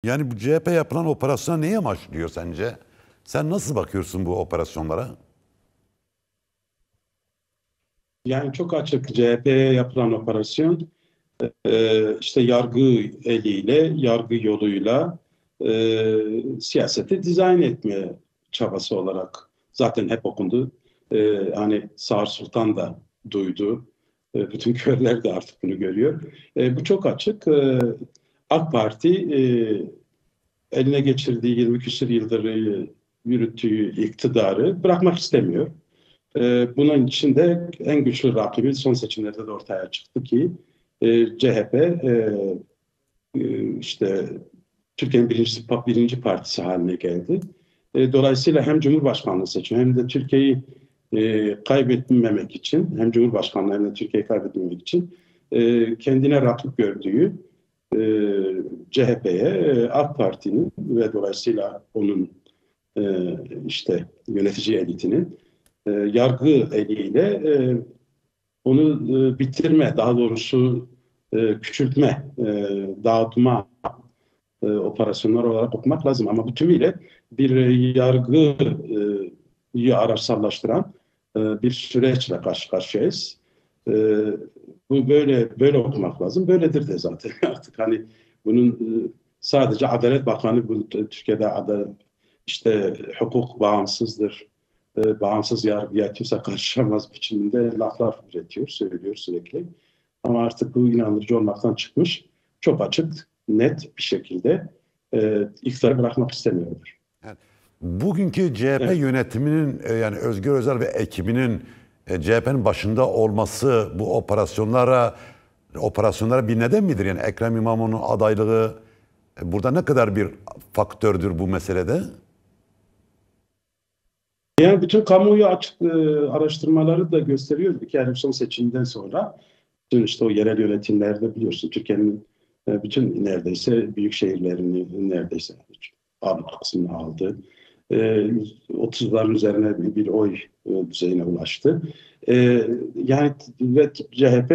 Yani bu CHP yapılan operasyon neyi amaçlıyor sence? Sen nasıl bakıyorsun bu operasyonlara? Yani çok açık CHP'ye yapılan operasyon işte yargı eliyle, yargı yoluyla siyaseti dizayn etme çabası olarak zaten hep okundu. Hani Sağır Sultan da duydu. Bütün körler de artık bunu görüyor. Bu çok açık. AK Parti eline geçirdiği 20 küsur yıldır yürüttüğü iktidarı bırakmak istemiyor. Bunun için de en güçlü rakibi son seçimlerde de ortaya çıktı ki CHP işte Türkiye'nin birinci partisi haline geldi. Dolayısıyla hem Cumhurbaşkanlığı seçimi hem de Türkiye'yi kaybetmemek için hem Cumhurbaşkanlığı hem de Türkiye'yi kaybetmemek için kendine rakip gördüğü e, CHP'ye AK Parti'nin ve dolayısıyla onun işte yönetici elitinin yargı eliyle onu bitirme, daha doğrusu küçültme, dağıtma operasyonlar olarak okumak lazım. Ama bu tümüyle bir yargıyı araçsallaştıran bir süreçle karşı karşıyayız. E, Bu böyle okumak lazım. Böyledir de zaten artık hani bunun sadece Adalet Bakanı bu Türkiye'de işte hukuk bağımsızdır. Bağımsız yargıya kimse karışamaz biçiminde laflar üretiyor, söylüyor sürekli. Ama artık bu inandırıcı olmaktan çıkmış. Çok açık, net bir şekilde iktidarı bırakmak istemiyorlar. Yani bugünkü CHP Evet. yönetiminin yani Özgür Özel ve ekibinin CHP'nin başında olması bu operasyonlara bir neden midir? Yani Ekrem İmamoğlu'nun adaylığı burada ne kadar bir faktördür bu meselede? Yani bütün kamuoyu açık araştırmaları da gösteriyor ki yani son seçimden sonra bütün işte o yerel yönetimlerde biliyorsun Türkiye'nin bütün neredeyse büyük şehirlerini neredeyse ağırlık kısmını aldı. 30'ların üzerine bir oy düzeyine ulaştı. Yani ve CHP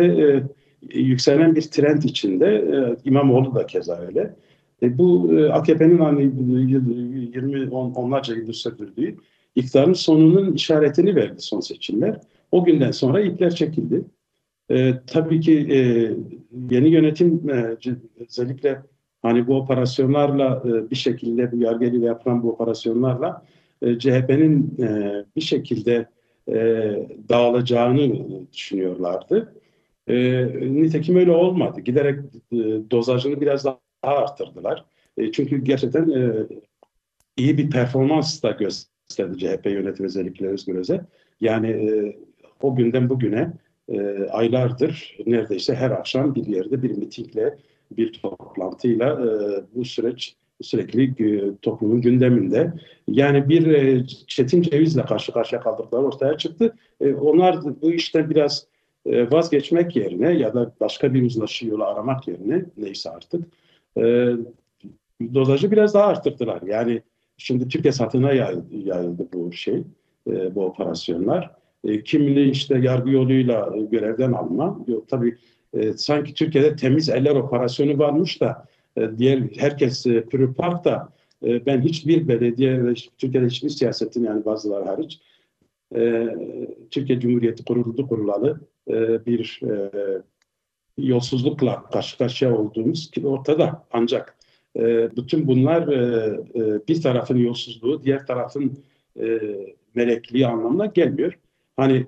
yükselen bir trend içinde. İmamoğlu da keza öyle. Bu AKP'nin hani 20 onlarca yıldır sürdürdüğü iktidarın sonunun işaretini verdi son seçimler. O günden sonra ipler çekildi. Tabii ki yeni yönetim özellikle hani bu operasyonlarla bir şekilde bu yargıyla yapılan bu operasyonlarla CHP'nin bir şekilde e, dağılacağını düşünüyorlardı. Nitekim öyle olmadı. Giderek dozajını biraz daha arttırdılar. Çünkü gerçekten iyi bir performans da gösterdi CHP yönetimi özellikle Özgür Özel. Yani o günden bugüne aylardır neredeyse her akşam bir yerde bir mitingle, bir toplantıyla bu süreç sürekli toplumun gündeminde. Yani bir çetin cevizle karşı karşıya kaldıkları ortaya çıktı. Onlar bu işten biraz vazgeçmek yerine ya da başka bir uzlaşı yolu aramak yerine neyse artık e, dozajı biraz daha arttırdılar. Yani şimdi Türkiye satına yayıldı bu şey, bu operasyonlar. Kimini işte yargı yoluyla görevden alma. Yok, tabii sanki Türkiye'de temiz eller operasyonu varmış da diğer herkes pürü da ben hiçbir belediye ve Türkiye'de hiçbir siyasetin yani bazıları hariç e, Türkiye Cumhuriyeti kurulalı bir yolsuzlukla karşı karşıya olduğumuz ki ortada. Ancak bütün bunlar bir tarafın yolsuzluğu, diğer tarafın e, melekliği anlamına gelmiyor. Hani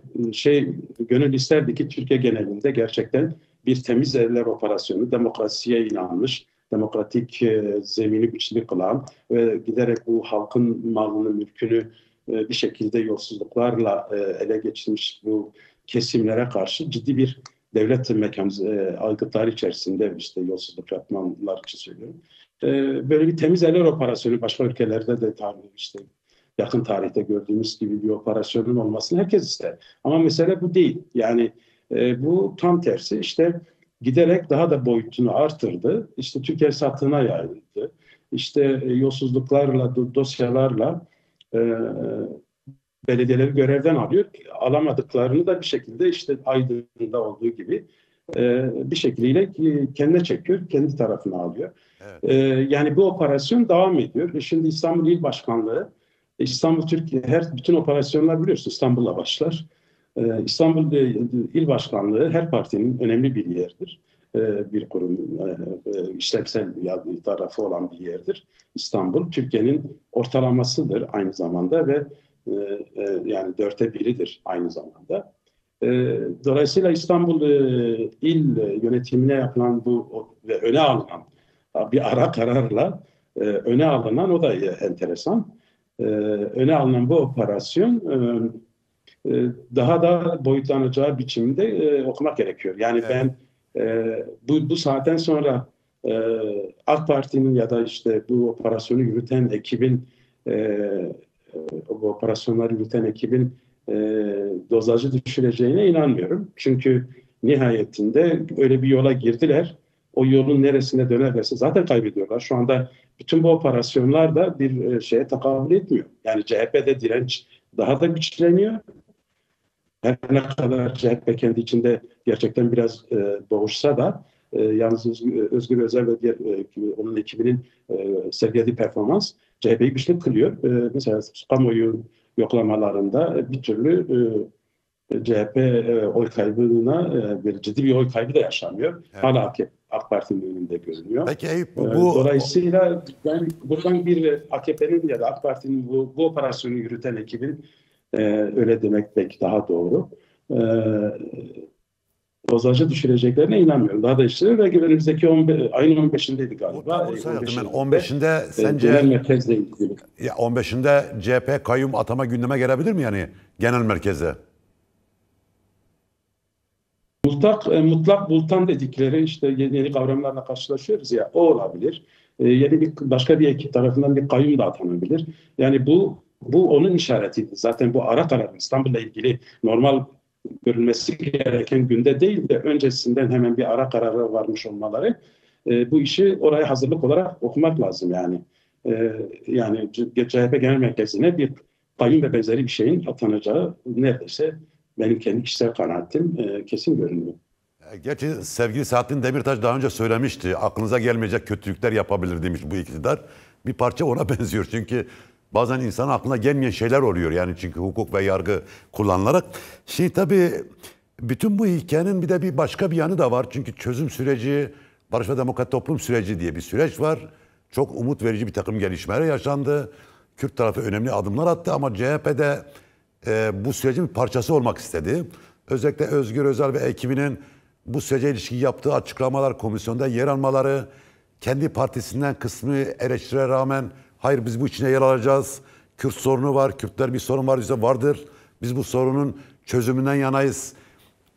gönül isterdi ki Türkiye genelinde gerçekten bir temiz eller operasyonu, demokrasiye inanmış, demokratik zemini güçlü kılan ve giderek bu halkın malını, mülkünü bir şekilde yolsuzluklarla ele geçirmiş bu kesimlere karşı ciddi bir devlet mekanizması aygıtları içerisinde işte yolsuzluk yapmanlar için söylüyorum. Böyle bir temiz eller operasyonu başka ülkelerde de tabii işte yakın tarihte gördüğümüz gibi bir operasyonun olmasını herkes ister. Ama mesele bu değil. Yani bu tam tersi işte giderek daha da boyutunu artırdı. İşte Türkiye satına yayıldı. İşte yolsuzluklarla, dosyalarla e, belediyeleri görevden alıyor. Alamadıklarını da bir şekilde işte Aydın'da olduğu gibi bir şekliyle kendine çekiyor, kendi tarafına alıyor. Yani bu operasyon devam ediyor. Şimdi İstanbul İl Başkanlığı, İstanbul Türkiye, bütün operasyonlar biliyorsun İstanbul'la başlar. İstanbul İl Başkanlığı her partinin önemli bir yerdir. Bir kurum, işlevsel bir tarafı olan bir yerdir. İstanbul, Türkiye'nin ortalamasıdır aynı zamanda ve yani 1/4'idir aynı zamanda. Dolayısıyla İstanbul İl yönetimine yapılan bu ve öne alınan bir ara kararla öne alınan, o da enteresan. Öne alınan bu operasyon daha da boyutlanacağı biçimde okumak gerekiyor. Yani ben bu saatten sonra AK Parti'nin ya da işte bu operasyonu yürüten ekibin bu operasyonları yürüten ekibin dozajı düşüreceğine inanmıyorum. Çünkü nihayetinde öyle bir yola girdiler. O yolun neresine dönerlerse zaten kaybediyorlar. Şu anda bütün bu operasyonlar da bir şeye tekabül etmiyor. Yani CHP'de direnç daha da güçleniyor. Her ne kadar CHP kendi içinde gerçekten biraz boğuşsa da yalnız Özgür Özel ve diğer onun ekibinin sergilediği performans CHP'yi güçlü kılıyor. Mesela kamuoyu yoklamalarında bir türlü CHP oy kaybına ciddi bir oy kaybı da yaşanıyor. Evet. Hala AK Parti'nin önünde görünüyor. Peki dolayısıyla ben buradan bir AKP'nin ya da AK Parti'nin bu operasyonu yürüten ekibin öyle demek belki daha doğru. Dozajı düşüreceklerine inanmıyorum. Daha da işte ve önümüzdeki ayın 15'indeydi galiba. 15'inde sence genel merkezle ilgili. Ya 15'inde CHP kayyum atama gündeme gelebilir mi yani genel merkezde? Mutlak bultan dedikleri işte yeni kavramlarla karşılaşıyoruz ya, o olabilir. Başka bir ekip tarafından bir kayyum da atanabilir. Yani bu onun işaretiydi. Zaten bu ara karar İstanbul'la ilgili normal görülmesi gereken günde değil de öncesinden hemen bir ara karara varmış olmaları, bu işi oraya hazırlık olarak okumak lazım yani. Yani CHP Genel Merkezi'ne bir kayyum ve benzeri bir şeyin atanacağı neredeyse benim kendi kişisel kanaatim kesin görünüyor. Gerçi sevgili Selahattin Demirtaş daha önce söylemişti. Aklınıza gelmeyecek kötülükler yapabilir demiş bu iktidar. Bir parça ona benziyor. Çünkü bazen insanın aklına gelmeyen şeyler oluyor. Yani çünkü hukuk ve yargı kullanılarak. Şimdi tabii bütün bu hikayenin bir de başka bir yanı da var. Çünkü çözüm süreci, barış ve demokrat toplum süreci diye bir süreç var. Çok umut verici bir takım gelişmeler yaşandı. Kürt tarafı önemli adımlar attı ama CHP'de bu sürecin bir parçası olmak istedi. Özellikle Özgür Özel ve ekibinin bu sürece ilişkin yaptığı açıklamalar, komisyonda yer almaları, kendi partisinden kısmı eleştire rağmen hayır biz bu içine yer alacağız. Kürt sorunu var, Kürtler bir sorun var, bize vardır. Biz bu sorunun çözümünden yanayız.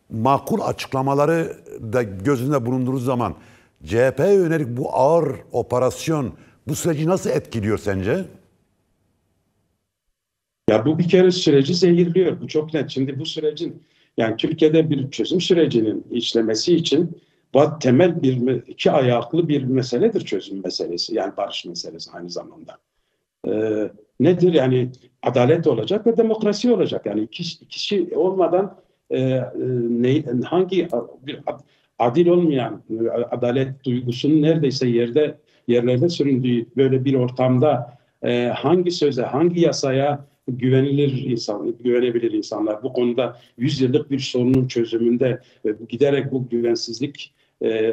Makul açıklamaları da gözünde bulundurduğu zaman CHP'ye yönelik bu ağır operasyon bu süreci nasıl etkiliyor sence? Ya bu bir kere süreci zehirliyor. Bu çok net. Şimdi bu sürecin yani Türkiye'de bir çözüm sürecinin işlemesi için temel iki ayaklı bir meseledir çözüm meselesi. Yani barış meselesi aynı zamanda. Nedir? Yani adalet olacak ve demokrasi olacak. Yani ikisi olmadan hangi bir adil olmayan adalet duygusunun neredeyse yerlerde süründüğü böyle bir ortamda hangi söze, hangi yasaya güvenebilir insanlar? Bu konuda 100 yıllık bir sorunun çözümünde giderek bu güvensizlik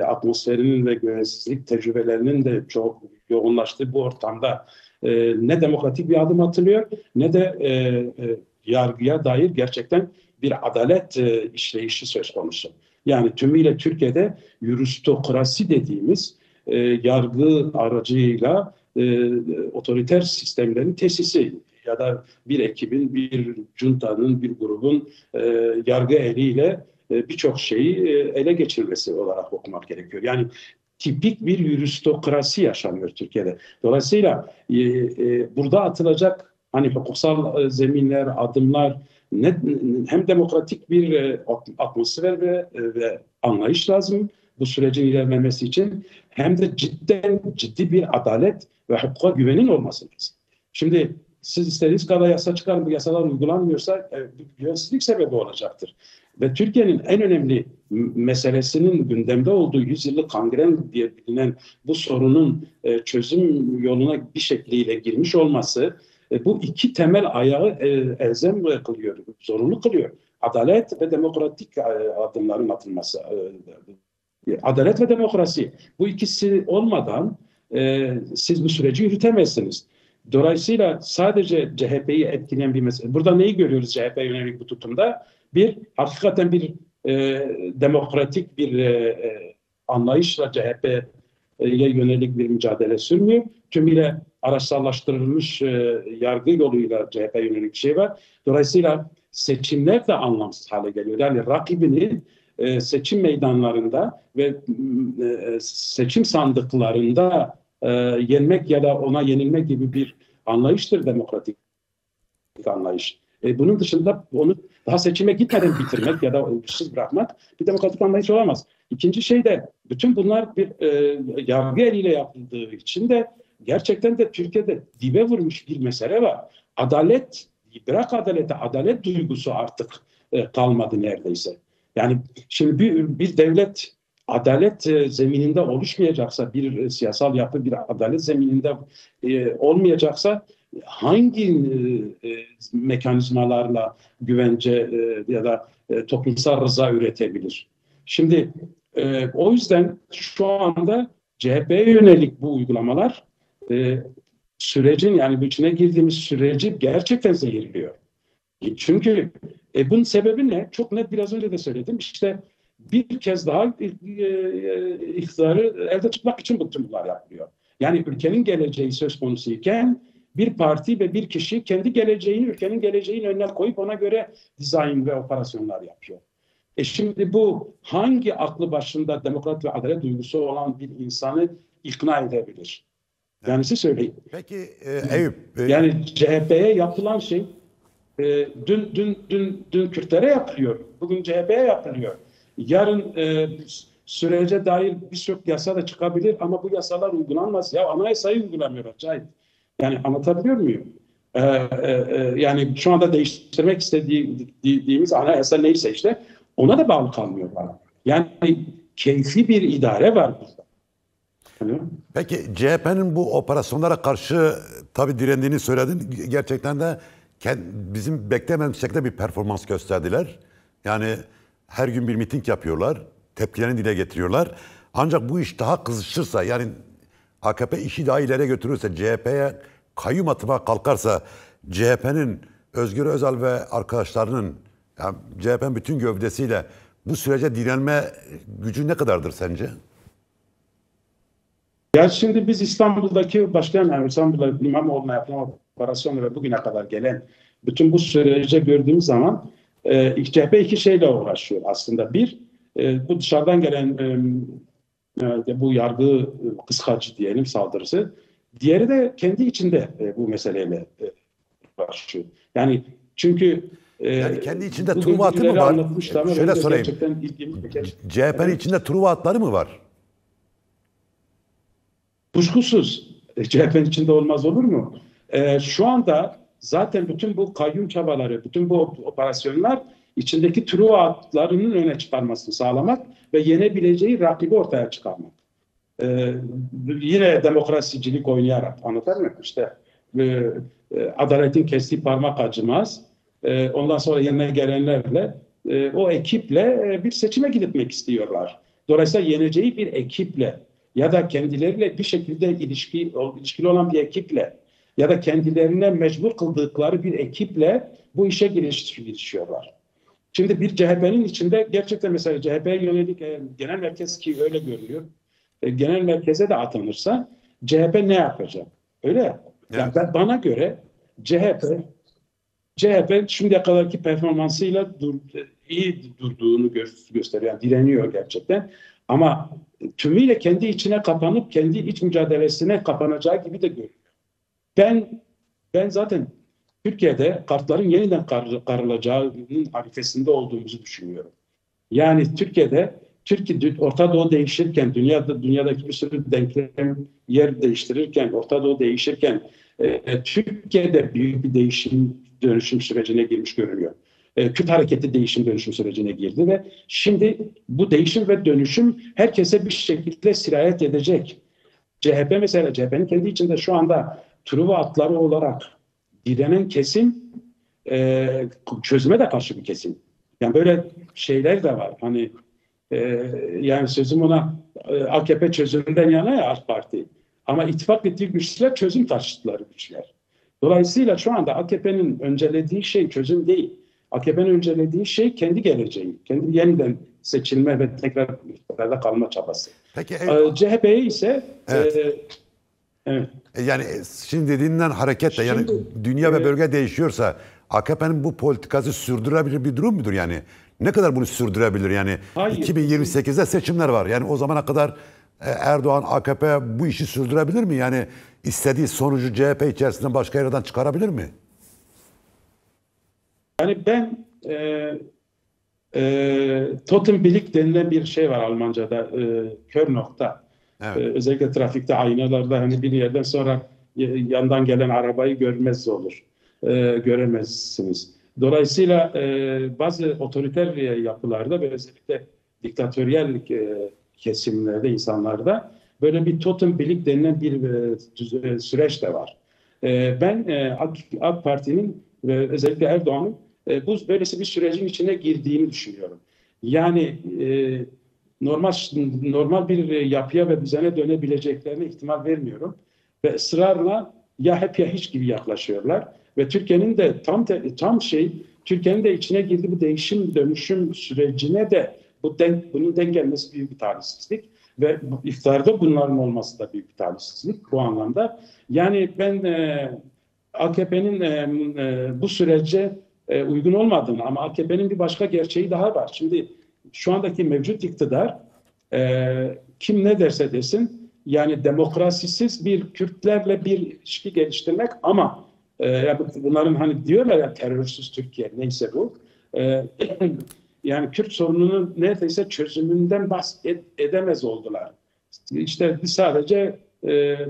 atmosferinin ve güvensizlik tecrübelerinin de çok yoğunlaştığı bu ortamda ne demokratik bir adım atılıyor ne de yargıya dair gerçekten bir adalet işleyişi söz konusu. Yani tümüyle Türkiye'de yüristokrasi dediğimiz yargı aracıyla otoriter sistemlerin tesisi ya da bir ekibin, bir juntanın, bir grubun yargı eliyle birçok şeyi ele geçirmesi olarak okumak gerekiyor. Yani tipik bir yüristokrasi yaşanıyor Türkiye'de. Dolayısıyla burada atılacak hani hukuksal zeminler, adımlar hem demokratik bir atmosfer ve anlayış lazım bu sürecin ilerlemesi için hem de ciddi bir adalet ve hukuka güvenin olması lazım. Şimdi siz istediğiniz kadar yasa çıkarın, bu yasalar uygulanmıyorsa güvensizlik sebebi olacaktır. Ve Türkiye'nin en önemli meselesinin gündemde olduğu 100 yıllık kangren diye bilinen bu sorunun çözüm yoluna bir şekliyle girmiş olması bu iki temel ayağı elzem kılıyor, zorunlu kılıyor. Adalet ve demokratik adımların atılması. Adalet ve demokrasi. Bu ikisi olmadan siz bu süreci yürütemezsiniz. Dolayısıyla sadece CHP'yi etkileyen bir mesele. Burada neyi görüyoruz CHP'ye yönelik bu tutumda? Bir, hakikaten bir demokratik bir anlayışla CHP'ye yönelik bir mücadele sürmüyor. Tümüyle araçsallaştırılmış yargı yoluyla CHP'ye yönelik bir şey var. Dolayısıyla seçimler de anlamsız hale geliyor. Yani rakibini seçim meydanlarında ve seçim sandıklarında yenmek ya da ona yenilmek gibi bir anlayıştır demokratik anlayış. Bunun dışında onu daha seçime gitmeden bitirmek ya da uygunsuz bırakmak bir demokratik anlayış olamaz. İkinci şey de bütün bunlar bir yargı eliyle yapıldığı için de gerçekten de Türkiye'de dibe vurmuş bir mesele var. Adalet, bırak adalete, adalet duygusu artık kalmadı neredeyse. Yani şimdi bir devlet adalet zemininde oluşmayacaksa, bir siyasal yapı bir adalet zemininde olmayacaksa hangi mekanizmalarla güvence ya da toplumsal rıza üretebilir? Şimdi o yüzden şu anda CHP'ye yönelik bu uygulamalar sürecin, yani bu içine girdiğimiz süreci gerçekten zehirliyor. Çünkü bunun sebebi ne? Çok net biraz önce de söyledim. İşte bir kez daha iktidarı elde tutmak için bütün bunlar yapılıyor. Yani ülkenin geleceği söz konusu iken bir parti ve bir kişi kendi geleceğini, ülkenin geleceğini önüne koyup ona göre dizayn ve operasyonlar yapıyor. Şimdi bu hangi aklı başında demokrat ve adalet duygusu olan bir insanı ikna edebilir? Yani siz söyleyin. Peki Eyüp. Yani CHP'ye yapılan şey dün Kürtlere yapılıyor. Bugün CHP'ye yapılıyor. Yarın sürece dair birçok yasa da çıkabilir ama bu yasalar uygulanmaz. Ya anayasayı uygulamıyor Cahit. Yani anlatabiliyor muyum? Yani şu anda değiştirmek istediğimiz anayasa neyse işte ona da bağlı kalmıyor bana. Yani keyfi bir idare var burada. Peki CHP'nin bu operasyonlara karşı tabii direndiğini söyledin. Gerçekten de bizim beklemediğimiz şekilde bir performans gösterdiler. Yani her gün bir miting yapıyorlar. Tepkilerini dile getiriyorlar. Ancak bu iş daha kızışırsa, yani AKP işi daha ileriye götürürse, CHP'ye kayyum atmaya kalkarsa, CHP'nin Özgür Özel ve arkadaşlarının, yani CHP'nin bütün gövdesiyle bu sürece direnme gücü ne kadardır sence? Ya şimdi biz İstanbul'daki başkan, yani İstanbul'da İmamoğlu'na yapılan operasyonu ve bugüne kadar gelen bütün bu sürece gördüğümüz zaman CHP iki şeyle uğraşıyor aslında. Bir, bu dışarıdan gelen bu yargı kıskacı diyelim saldırısı. Diğeri de kendi içinde bu meseleyle uğraşıyor. Yani çünkü yani kendi içinde Truva atı mı var? Şöyle sorayım. CHP'nin içinde Truva atları mı var? Kuşkusuz. CHP'nin içinde olmaz olur mu? Şu anda zaten bütün bu kayyum çabaları, bütün bu operasyonlar içindeki Truva atlarının öne çıkarmasını sağlamak ve yenebileceği rakibi ortaya çıkarmak. Yine demokrasicilik oynayarak, anlatır mı? İşte adaletin kestiği parmak acımaz. Ondan sonra yerine gelenlerle o ekiple bir seçime gitmek istiyorlar. Dolayısıyla yeneceği bir ekiple ya da kendileriyle bir şekilde ilişkili olan bir ekiple ya da kendilerine mecbur kıldıkları bir ekiple bu işe girişiyorlar. Şimdi bir CHP'nin içinde gerçekten mesela CHP'ye yönelik genel merkez, ki öyle görünüyor, genel merkeze de atanırsa CHP ne yapacak? Öyle ya. Yani bana göre CHP şimdiye kadarki performansıyla iyi durduğunu gösteriyor. Yani direniyor gerçekten. Ama tümüyle kendi içine kapanıp kendi iç mücadelesine kapanacağı gibi de görünüyor. Ben zaten Türkiye'de kartların yeniden karılacağının arifesinde olduğumuzu düşünüyorum. Yani Türkiye Orta Doğu değişirken, dünyadaki bir sürü denklem yer değiştirirken, Orta Doğu değişirken Türkiye'de büyük bir dönüşüm sürecine girmiş görünüyor. Kürt hareketi değişim dönüşüm sürecine girdi ve şimdi bu değişim ve dönüşüm herkese bir şekilde sirayet edecek. CHP mesela, CHP'nin kendi içinde şu anda Truva atları olarak direnen kesim çözüme de karşı bir kesim. Yani böyle şeyler de var. Hani yani sözüm ona AKP çözümünden yana ya AK Parti. Ama ittifak ettiği güçler çözüm taşıtları güçler. Dolayısıyla şu anda AKP'nin öncelediği şey çözüm değil. AKP'nin öncelediği şey kendi geleceği, kendi yeniden seçilme ve tekrar iktidarda kalma çabası. Peki CHP'ye ise evet. Evet. Yani şimdi dediğinden hareketle yani dünya ve bölge değişiyorsa AKP'nin bu politikası sürdürebilir bir durum mudur yani? Ne kadar bunu sürdürebilir yani? Hayır, 2028'de seçimler var. Yani o zamana kadar Erdoğan, AKP bu işi sürdürebilir mi? Yani istediği sonucu CHP içerisinden başka yerden çıkarabilir mi? Yani ben Totenblik denilen bir şey var Almanca'da, kör nokta. Evet. Özellikle trafikte aynalarda hani bir yerden sonra yandan gelen arabayı görmez olur. Göremezsiniz. Dolayısıyla bazı otoriter yapılarda ve özellikle diktatöryel kesimlerde, insanlarda böyle bir Totenblik denilen bir süreç de var. Ben AK Parti'nin ve özellikle Erdoğan'ın bu böylesi bir sürecin içine girdiğini düşünüyorum. Yani normal bir yapıya ve düzene dönebileceklerine ihtimal vermiyorum. Ve ısrarla ya hep ya hiç gibi yaklaşıyorlar. Ve Türkiye'nin de Türkiye'nin de içine girdiği bu değişim dönüşüm sürecine de bunun denk gelmesi büyük bir talihsizlik. Ve iktidarda bunların olması da büyük bir talihsizlik bu anlamda. Yani ben AKP'nin bu sürece uygun olmadığını ama AKP'nin bir başka gerçeği daha var. Şimdi şu andaki mevcut iktidar kim ne derse desin yani demokrasisiz bir Kürtlerle bir ilişki geliştirmek ama bunların hani diyorlar ya terörsüz Türkiye neyse bu yani Kürt sorununun neredeyse çözümünden bahsedemez oldular. İşte sadece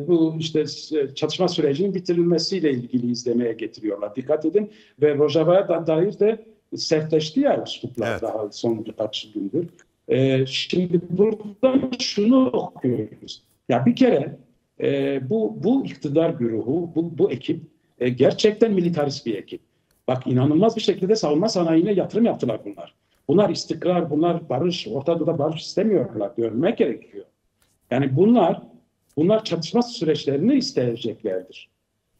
bu işte çatışma sürecinin bitirilmesiyle ilgili izlemeye getiriyorlar. Dikkat edin ve Rojava'ya dair de sertleşti ya üsluplar Evet. daha son birkaç gündür. Şimdi buradan şunu okuyoruz. Ya bir kere bu iktidar güruhu, bu ekip gerçekten militarist bir ekip. Bak inanılmaz bir şekilde savunma sanayine yatırım yaptılar bunlar. Bunlar istikrar, bunlar barış, Orta Doğu'da barış istemiyorlar. Görmek gerekiyor. Yani bunlar çatışma süreçlerini isteyeceklerdir.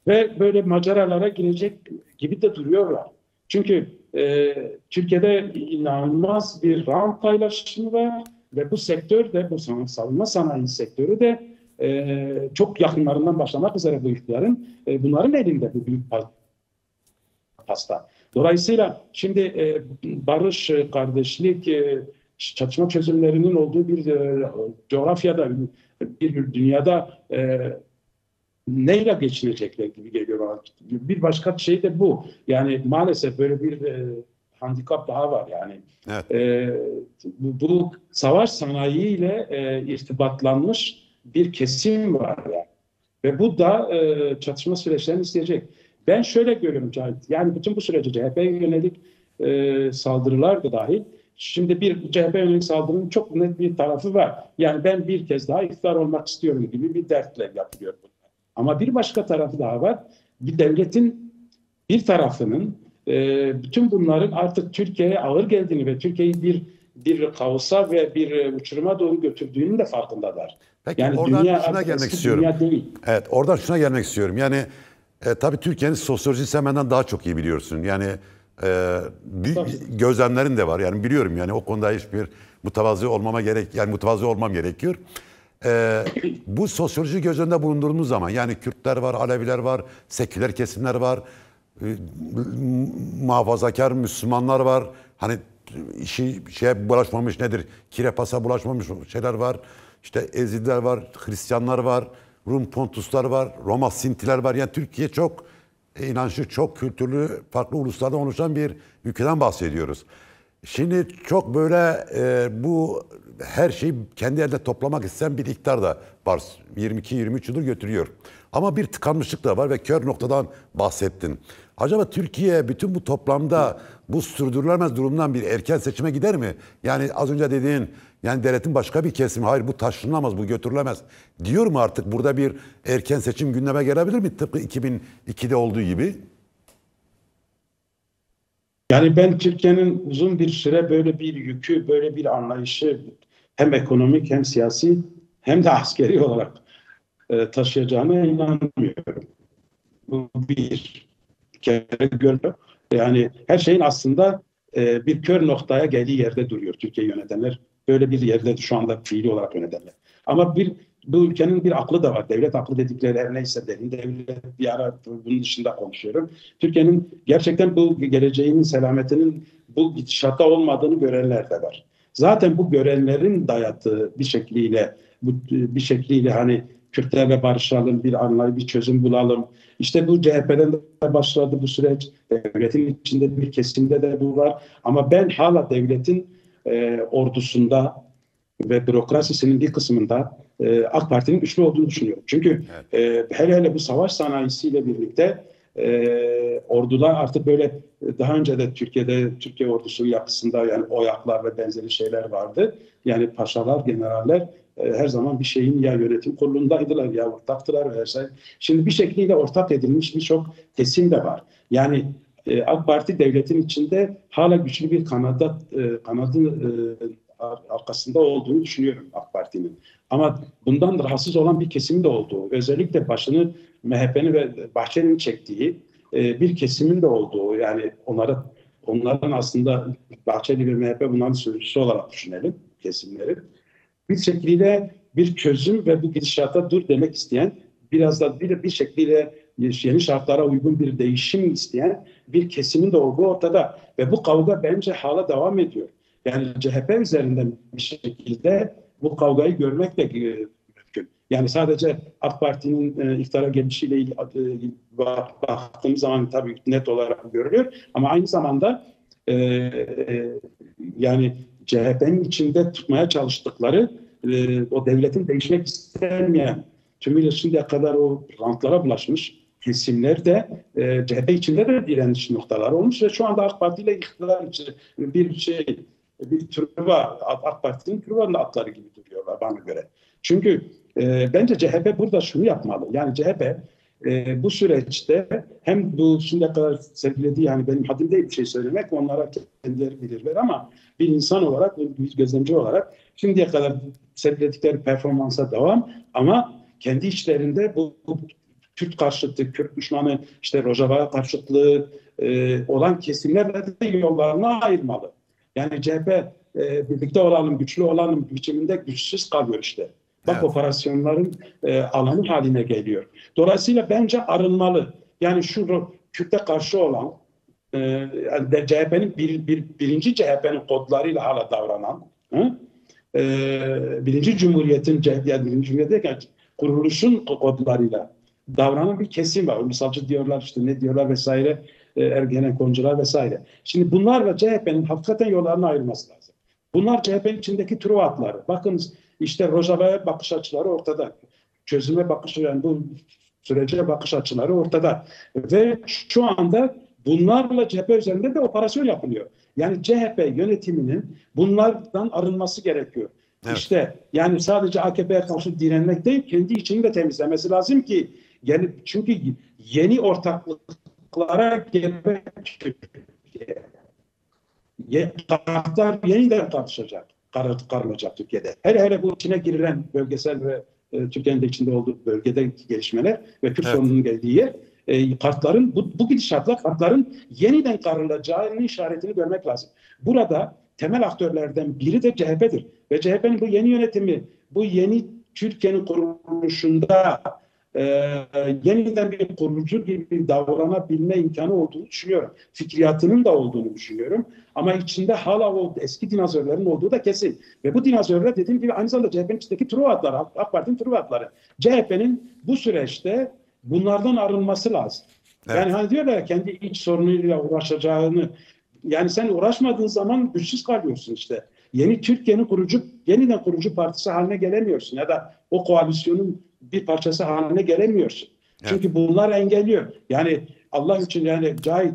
Ve böyle maceralara girecek gibi de duruyorlar. Çünkü Türkiye'de inanılmaz bir rant paylaşımı var ve bu sektör de bu savunma sanayi sektörü de çok yakınlarından başlamak üzere bu iktidarın bunların elinde bu büyük pasta. Dolayısıyla şimdi barış, kardeşlik, çatışma çözümlerinin olduğu bir coğrafyada, bir dünyada neyle geçinecekler gibi geliyor bana. Bir başka şey de bu. Yani maalesef böyle bir handikap daha var yani. Evet. Bu savaş sanayiyle irtibatlanmış bir kesim var yani. Ve bu da çatışma süreçlerini isteyecek. Ben şöyle görüyorum Cahit. Yani bütün bu sürece CHP'ye yönelik saldırılar da dahil. Şimdi bir CHP yönelik saldırının çok net bir tarafı var. Yani ben bir kez daha iktidar olmak istiyorum gibi bir dertle yapılıyor bu. Ama bir başka tarafı daha var. Bir devletin bir tarafının bütün bunların artık Türkiye'ye ağır geldiğini ve Türkiye'yi bir kaosa ve bir uçuruma doğru götürdüğünün de farkındalar. Peki Yani oradan dünya şuna artık gelmek eski istiyorum. dünya değil. Evet, oradan şuna gelmek istiyorum. Yani tabii Türkiye'nin sosyolojisi sen benden daha çok iyi biliyorsun. Yani gözlemlerin de var. Yani biliyorum yani o konuda hiçbir mütevazı olmam gerekiyor. Bu sosyoloji göz önünde bulundurduğumuz zaman yani Kürtler var, Aleviler var, seküler kesimler var, muhafazakar Müslümanlar var. Hani şeye bulaşmamış nedir? Kirepasa bulaşmamış şeyler var. İşte Ezidiler var, Hristiyanlar var, Rum Pontuslar var, Roma Sintiler var. Yani Türkiye çok inançlı, çok kültürlü, farklı uluslardan oluşan bir ülkeden bahsediyoruz. Şimdi çok böyle bu her şeyi kendi elde toplamak isteyen bir iktidar da var. 22-23 yıldır götürüyor. Ama bir tıkanmışlık da var ve kör noktadan bahsettin. Acaba Türkiye bütün bu toplamda bu sürdürülemez durumdan bir erken seçime gider mi? Yani az önce dediğin yani devletin başka bir kesimi hayır bu taşınamaz, bu götürülemez diyor mu artık? Burada bir erken seçim gündeme gelebilir mi? Tıpkı 2002'de olduğu gibi. Yani ben Türkiye'nin uzun bir süre böyle bir yükü, böyle bir anlayışı hem ekonomik hem siyasi hem de askeri olarak taşıyacağına inanmıyorum. Bu bir kere görüyor. Yani her şeyin aslında bir kör noktaya geldiği yerde duruyor Türkiye yönetenler. Böyle bir yerde şu anda fiili olarak yönetenler. Ama bu ülkenin bir aklı da var. Devlet aklı dedikleri her neyse derin devlet bir ara bunun dışında konuşuyorum. Türkiye'nin gerçekten bu geleceğinin selametinin bu gidişatta olmadığını görenler de var. Zaten bu görenlerin dayattığı bir şekliyle hani Kürtlerle barışalım, bir anlayış, bir çözüm bulalım. İşte bu CHP'den de başladı bu süreç. Devletin içinde bir kesimde de bu var. Ama ben hala devletin ordusunda ve bürokrasisinin bir kısmında AK Parti'nin güçlü olduğunu düşünüyorum. Çünkü hele bu savaş sanayisiyle birlikte ordular artık böyle daha önce de Türkiye ordusunun yapısında yani OYAK'lar ve benzeri şeyler vardı. Yani paşalar, generaller her zaman bir şeyin ya yönetim kurulundaydılar ya ortaktılar vesaire. Şimdi bir şekilde ortak edilmiş birçok kesim de var. Yani AK Parti devletin içinde hala güçlü bir kanadın arkasında olduğunu düşünüyorum AK Parti'nin. Ama bundan rahatsız olan bir kesim de olduğu, özellikle başını MHP'nin ve Bahçeli'nin çektiği bir kesimin de olduğu, yani onların aslında Bahçeli ve MHP bunların sözcüsü olarak düşünelim kesimleri. Bir şekliyle bir çözüm ve bu gidişata dur demek isteyen, biraz da bir şekliyle yeni şartlara uygun bir değişim isteyen bir kesimin de olduğu ortada. Ve bu kavga bence hala devam ediyor. Yani CHP üzerinden bir şekilde bu kavgayı görmek de mümkün. Yani sadece AK Parti'nin iktidara gelişiyle baktığımız zaman tabii net olarak görülüyor. Ama aynı zamanda yani CHP'nin içinde tutmaya çalıştıkları o devletin değişmek istemeyen tümüyle şimdiye kadar o rantlara bulaşmış kesimler de CHP içinde de direniş noktaları olmuş ve şu anda AK Parti ile iktidar için bir türü var. AK Parti'nin türü var atları gibi duruyorlar bana göre. Çünkü bence CHP burada şunu yapmalı. Yani CHP bu süreçte hem bu şimdiye kadar sergilediği yani benim haddim değil bir şey söylemek onlara kendileri bilirler ama bir insan olarak bir gözlemci olarak şimdiye kadar sergiledikleri performansa devam ama kendi içlerinde bu Kürt karşıtı, Kürt düşmanı, işte Rojava karşıtlığı olan kesimlerle de yollarını ayırmalı. Yani CHP birlikte olalım, güçlü olalım biçiminde güçsüz kalıyor işte. Bak evet. Operasyonların alanı haline geliyor. Dolayısıyla bence arınmalı. Yani şu Kürt'e karşı olan yani CHP'nin birinci CHP'nin kodlarıyla hala davranan birinci Cumhuriyet'in yani birinci Cumhuriyet derken kuruluşun kodlarıyla davranan bir kesim var. Ulusalcı diyorlar işte ne diyorlar vesaire Ergenekoncular vesaire. Şimdi bunlarla CHP'nin hakikaten yollarını ayırması lazım. Bunlar CHP'nin içindeki truvatları. Bakınız işte Rojava'ya bakış açıları ortada. Çözüme bakış yani bu sürece bakış açıları ortada. Ve şu anda bunlarla CHP üzerinde de operasyon yapılıyor. Yani CHP yönetiminin bunlardan arınması gerekiyor. Evet. İşte yani sadece AKP'ye karşı direnmek değil, kendi içini de temizlemesi lazım ki çünkü yeni ortaklıklara gelmek kartlar yeniden karılacak Türkiye'de. Hele bu içine girilen bölgesel ve Türkiye'nin de içinde olduğu bölgedeki gelişmeler ve Kürt sorununun geldiği yer kartların bu gidişatla kartların yeniden karılacağının işaretini görmek lazım. Burada temel aktörlerden biri de CHP'dir. Ve CHP'nin bu yeni yönetimi, bu yeni Türkiye'nin kuruluşunda yeniden bir kurucu gibi davranabilme imkanı olduğunu düşünüyorum. Fikriyatının da olduğunu düşünüyorum. Ama içinde hala o eski dinozorların olduğu da kesin. Ve bu dinozorlar dediğim gibi aynı zamanda CHP'nin içindeki truvatları, AK Parti'nin truvatları. CHP'nin bu süreçte bunlardan arınması lazım. Evet. Yani hani diyorlar ya kendi iç sorunuyla uğraşacağını, yani sen uğraşmadığın zaman güçsüz kalıyorsun işte. Yeni Türkiye'nin yeniden kurucu partisi haline gelemiyorsun ya da o koalisyonun bir parçası haline gelemiyorsun. Çünkü bunlar engelliyor. Yani Allah için yani Cahit,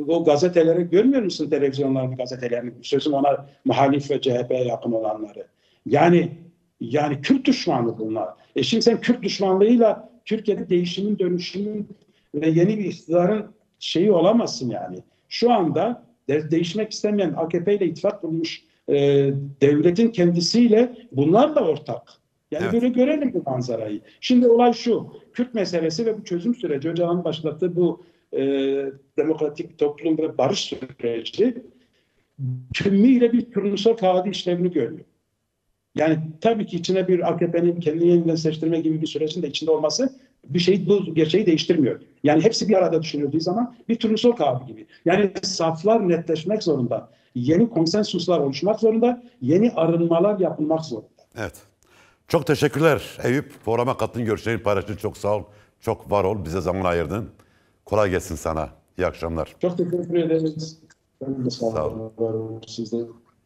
o gazeteleri görmüyor musun, televizyonlarını, gazetelerini? Sözüm ona muhalif ve CHP'ye yakın olanları. Yani Kürt düşmanı bunlar. Şimdi sen Kürt düşmanlığıyla Türkiye'de değişimin, dönüşümün ve yeni bir iktidarın şeyi olamazsın yani. Şu anda değişmek istemeyen, AKP ile ittifak kurmuş devletin kendisiyle bunlar da ortak. Yani Evet. böyle görelim bu manzarayı. Şimdi olay şu: Kürt meselesi ve bu çözüm süreci, Öcalan'ın başlattığı bu demokratik toplum ve barış süreci tümüyle bir turnusol kağıdı işlevini görüyor. Yani tabii ki içine bir AKP'nin kendini yeniden seçtirme gibi bir sürecin de içinde olması bir şey, bu gerçeği değiştirmiyor. Yani hepsi bir arada düşünüldüğü zaman bir turnusol kağıdı gibi. Yani saflar netleşmek zorunda. Yeni konsensuslar oluşmak zorunda. Yeni arınmalar yapılmak zorunda. Evet. Çok teşekkürler Eyüp. Programa katıldın, görüşlerini paylaştın. Çok sağ ol. Çok var ol. Bize zaman ayırdın. Kolay gelsin sana. İyi akşamlar. Çok teşekkür ederiz. Ben de sağ Sağ olun. olun. Sizde.